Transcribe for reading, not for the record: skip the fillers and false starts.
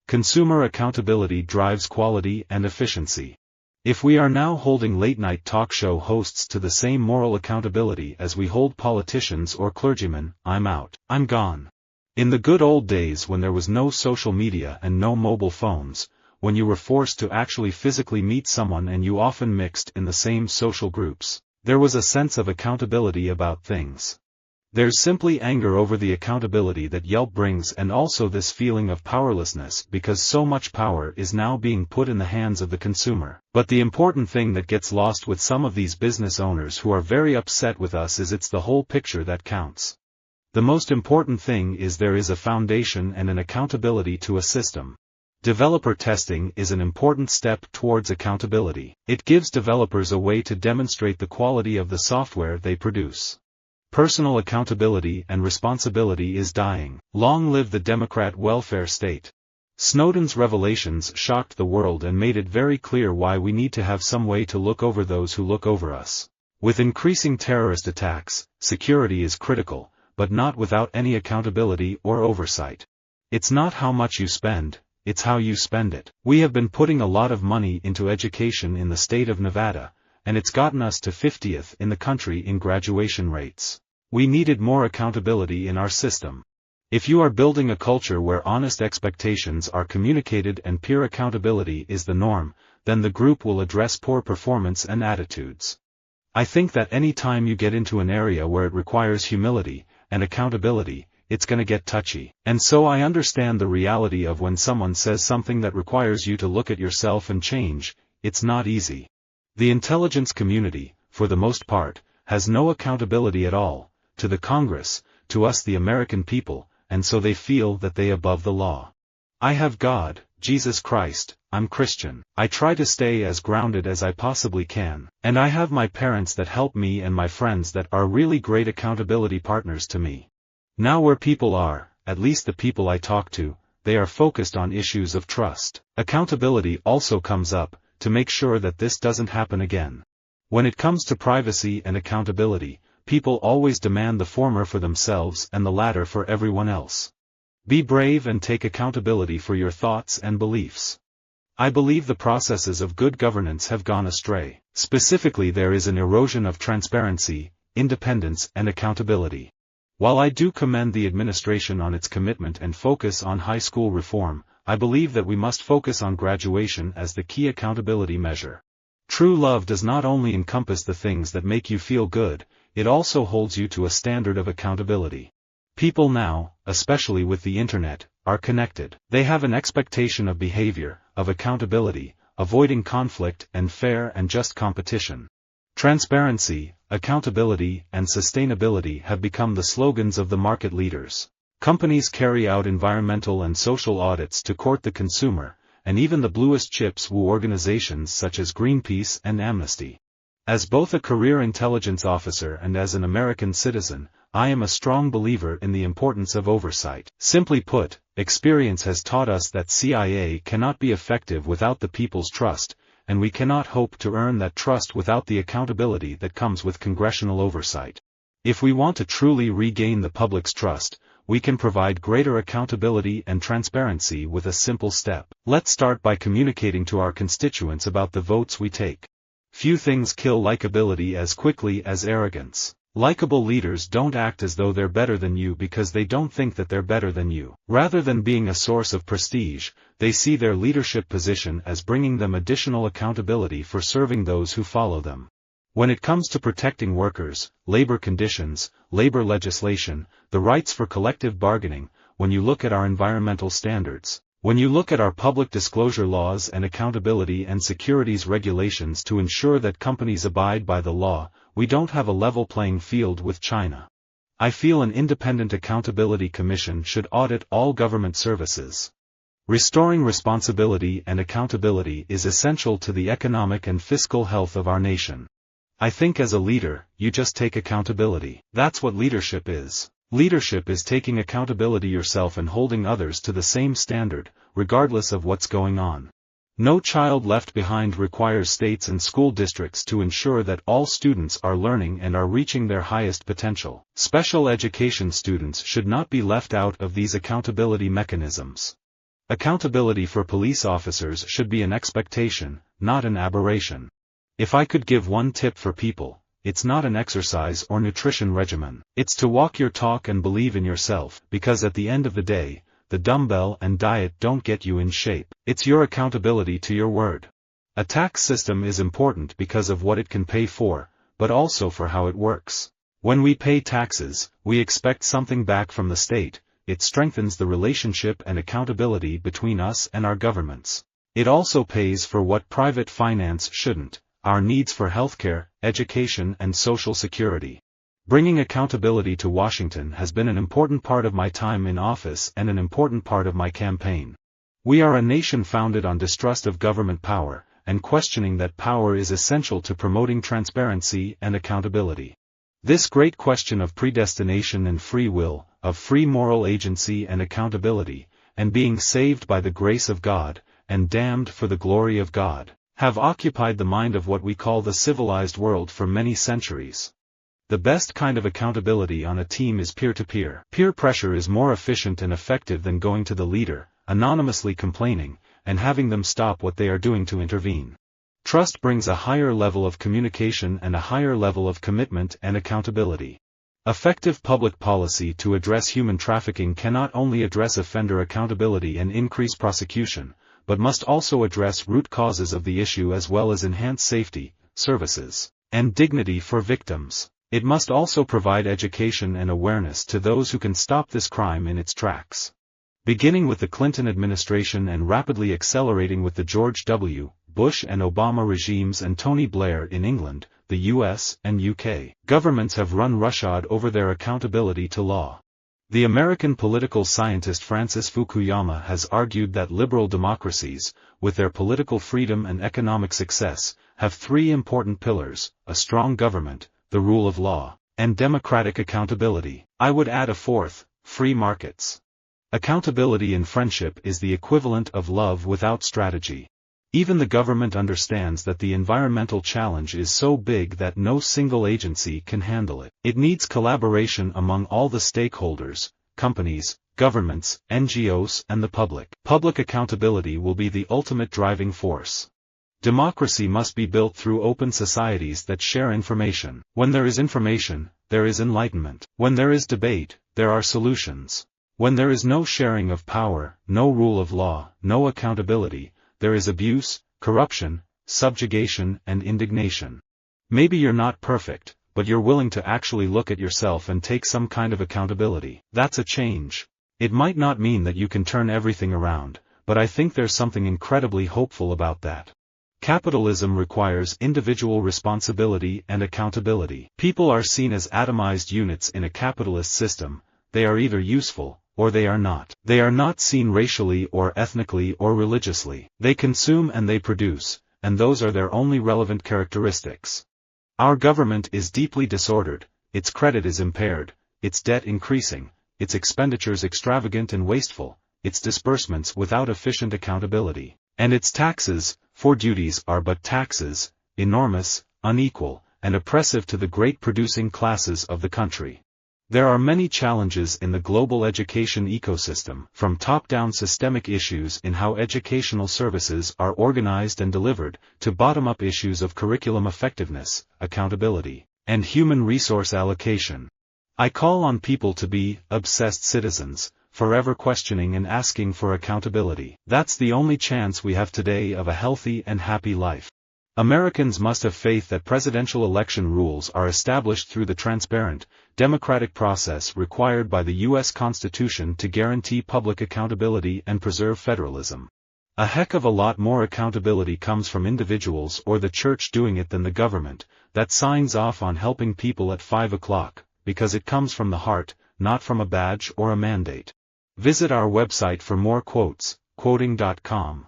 Consumer accountability drives quality and efficiency. If we are now holding late-night talk show hosts to the same moral accountability as we hold politicians or clergymen, I'm out. I'm gone. In the good old days when there was no social media and no mobile phones, when you were forced to actually physically meet someone and you often mixed in the same social groups, there was a sense of accountability about things. There's simply anger over the accountability that Yelp brings, and also this feeling of powerlessness because so much power is now being put in the hands of the consumer. But the important thing that gets lost with some of these business owners who are very upset with us is it's the whole picture that counts. The most important thing is there is a foundation and an accountability to a system. Developer testing is an important step towards accountability. It gives developers a way to demonstrate the quality of the software they produce. Personal accountability and responsibility is dying. Long live the Democrat welfare state. Snowden's revelations shocked the world and made it very clear why we need to have some way to look over those who look over us. With increasing terrorist attacks, security is critical, but not without any accountability or oversight. It's not how much you spend, it's how you spend it. We have been putting a lot of money into education in the state of Nevada, and it's gotten us to 50th in the country in graduation rates. We needed more accountability in our system. If you are building a culture where honest expectations are communicated and peer accountability is the norm, then the group will address poor performance and attitudes. I think that any time you get into an area where it requires humility and accountability, it's gonna get touchy. And so I understand the reality of when someone says something that requires you to look at yourself and change, it's not easy. The intelligence community, for the most part, has no accountability at all, to the Congress, to us the American people, and so they feel that they above the law. I have God, Jesus Christ, I'm Christian. I try to stay as grounded as I possibly can, and I have my parents that help me and my friends that are really great accountability partners to me. Now where people are, at least the people I talk to, they are focused on issues of trust. Accountability also comes up, to make sure that this doesn't happen again. When it comes to privacy and accountability, people always demand the former for themselves and the latter for everyone else. Be brave and take accountability for your thoughts and beliefs. I believe the processes of good governance have gone astray. Specifically, there is an erosion of transparency, independence, and accountability. While I do commend the administration on its commitment and focus on high school reform, I believe that we must focus on graduation as the key accountability measure. True love does not only encompass the things that make you feel good, it also holds you to a standard of accountability. People now, especially with the internet, are connected. They have an expectation of behavior, of accountability, avoiding conflict and fair and just competition. Transparency, accountability, and sustainability have become the slogans of the market leaders. Companies carry out environmental and social audits to court the consumer, and even the bluest chips woo organizations such as Greenpeace and Amnesty. As both a career intelligence officer and as an American citizen, I am a strong believer in the importance of oversight. Simply put, experience has taught us that CIA cannot be effective without the people's trust, and we cannot hope to earn that trust without the accountability that comes with congressional oversight. If we want to truly regain the public's trust, we can provide greater accountability and transparency with a simple step. Let's start by communicating to our constituents about the votes we take. Few things kill likability as quickly as arrogance. Likeable leaders don't act as though they're better than you because they don't think that they're better than you. Rather than being a source of prestige, they see their leadership position as bringing them additional accountability for serving those who follow them. When it comes to protecting workers, labor conditions, labor legislation, the rights for collective bargaining, when you look at our environmental standards, when you look at our public disclosure laws and accountability and securities regulations to ensure that companies abide by the law, we don't have a level playing field with China. I feel an independent accountability commission should audit all government services. Restoring responsibility and accountability is essential to the economic and fiscal health of our nation. I think as a leader, you just take accountability. That's what leadership is. Leadership is taking accountability yourself and holding others to the same standard, regardless of what's going on. No child left behind requires states and school districts to ensure that all students are learning and are reaching their highest potential. Special education students should not be left out of these accountability mechanisms. Accountability for police officers should be an expectation, not an aberration. If I could give one tip for people, it's not an exercise or nutrition regimen. It's to walk your talk and believe in yourself, because at the end of the day, the dumbbell and diet don't get you in shape. It's your accountability to your word. A tax system is important because of what it can pay for, but also for how it works. When we pay taxes, we expect something back from the state. It strengthens the relationship and accountability between us and our governments. It also pays for what private finance shouldn't, our needs for healthcare, education and social security. Bringing accountability to Washington has been an important part of my time in office and an important part of my campaign. We are a nation founded on distrust of government power, and questioning that power is essential to promoting transparency and accountability. This great question of predestination and free will, of free moral agency and accountability, and being saved by the grace of God, and damned for the glory of God, have occupied the mind of what we call the civilized world for many centuries. The best kind of accountability on a team is peer-to-peer. Peer pressure is more efficient and effective than going to the leader, anonymously complaining, and having them stop what they are doing to intervene. Trust brings a higher level of communication and a higher level of commitment and accountability. Effective public policy to address human trafficking cannot only address offender accountability and increase prosecution, but must also address root causes of the issue as well as enhance safety, services, and dignity for victims. It must also provide education and awareness to those who can stop this crime in its tracks. Beginning with the Clinton administration and rapidly accelerating with the George W. Bush and Obama regimes and Tony Blair in England, the US and UK, governments have run roughshod over their accountability to law. The American political scientist Francis Fukuyama has argued that liberal democracies, with their political freedom and economic success, have three important pillars: a strong government, the rule of law, and democratic accountability. I would add a fourth: free markets. Accountability in friendship is the equivalent of love without strategy. Even the government understands that the environmental challenge is so big that no single agency can handle it. It needs collaboration among all the stakeholders, companies, governments, NGOs, and the public. Public accountability will be the ultimate driving force. Democracy must be built through open societies that share information. When there is information, there is enlightenment. When there is debate, there are solutions. When there is no sharing of power, no rule of law, no accountability, there is abuse, corruption, subjugation, and indignation. Maybe you're not perfect, but you're willing to actually look at yourself and take some kind of accountability. That's a change. It might not mean that you can turn everything around, but I think there's something incredibly hopeful about that. Capitalism requires individual responsibility and accountability. People are seen as atomized units in a capitalist system. They are either useful, or they are not. They are not seen racially or ethnically or religiously. They consume and they produce, and those are their only relevant characteristics. Our government is deeply disordered, its credit is impaired, its debt increasing, its expenditures extravagant and wasteful, its disbursements without efficient accountability, and its taxes, for duties are but taxes, enormous, unequal, and oppressive to the great producing classes of the country. There are many challenges in the global education ecosystem, from top-down systemic issues in how educational services are organized and delivered, to bottom-up issues of curriculum effectiveness, accountability, and human resource allocation. I call on people to be obsessed citizens, forever questioning and asking for accountability. That's the only chance we have today of a healthy and happy life. Americans must have faith that presidential election rules are established through the transparent, democratic process required by the U.S. Constitution to guarantee public accountability and preserve federalism. A heck of a lot more accountability comes from individuals or the church doing it than the government, that signs off on helping people at 5 o'clock, because it comes from the heart, not from a badge or a mandate. Visit our website for more quotes, quoting.com.